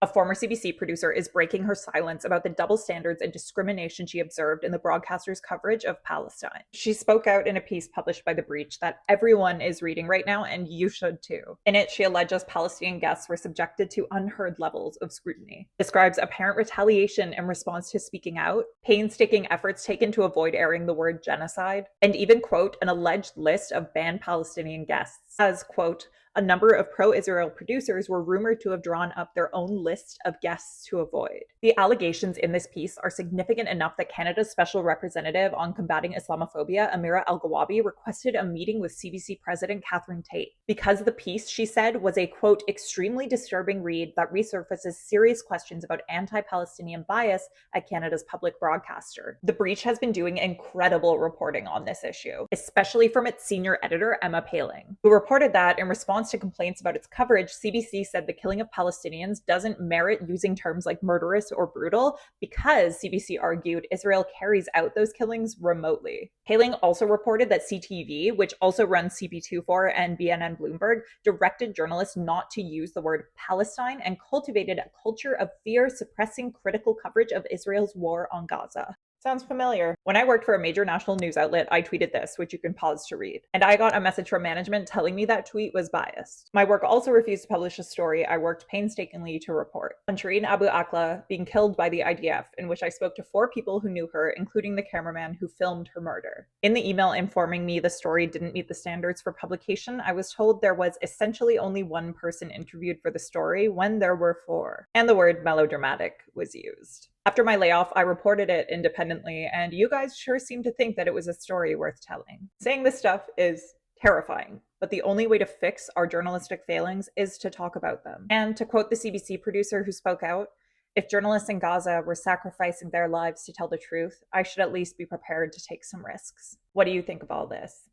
A former CBC producer is breaking her silence about the double standards and discrimination she observed in the broadcaster's coverage of Palestine. She spoke out in a piece published by The Breach that everyone is reading right now, and you should too. In it, she alleges Palestinian guests were subjected to unheard levels of scrutiny, describes apparent retaliation in response to speaking out, painstaking efforts taken to avoid airing the word genocide, and even, quote, an alleged list of banned Palestinian guests, as, quote, a number of pro-Israel producers were rumored to have drawn up their own list of guests to avoid. The allegations in this piece are significant enough that Canada's Special Representative on Combating Islamophobia, Amira El-Gawabi, requested a meeting with CBC President Catherine Tate, because the piece, she said, was a, quote, extremely disturbing read that resurfaces serious questions about anti-Palestinian bias at Canada's public broadcaster. The Breach has been doing incredible reporting on this issue, especially from its senior editor, Emma Paling, who reported that in response to complaints about its coverage, CBC said the killing of Palestinians doesn't merit using terms like murderous or brutal because, CBC argued, Israel carries out those killings remotely. Paling also reported that CTV, which also runs CP24 and BNN Bloomberg, directed journalists not to use the word Palestine and cultivated a culture of fear, suppressing critical coverage of Israel's war on Gaza. Sounds familiar. When I worked for a major national news outlet, I tweeted this, which you can pause to read. And I got a message from management telling me that tweet was biased. My work also refused to publish a story I worked painstakingly to report on Shireen Abu Akleh being killed by the IDF, in which I spoke to 4 people who knew her, including the cameraman who filmed her murder. In the email informing me the story didn't meet the standards for publication, I was told there was essentially only 1 person interviewed for the story when there were 4. And the word melodramatic was used. After my layoff, I reported it independently, and you guys sure seem to think that it was a story worth telling. Saying this stuff is terrifying, but the only way to fix our journalistic failings is to talk about them. And to quote the CBC producer who spoke out, if journalists in Gaza were sacrificing their lives to tell the truth, I should at least be prepared to take some risks. What do you think of all this?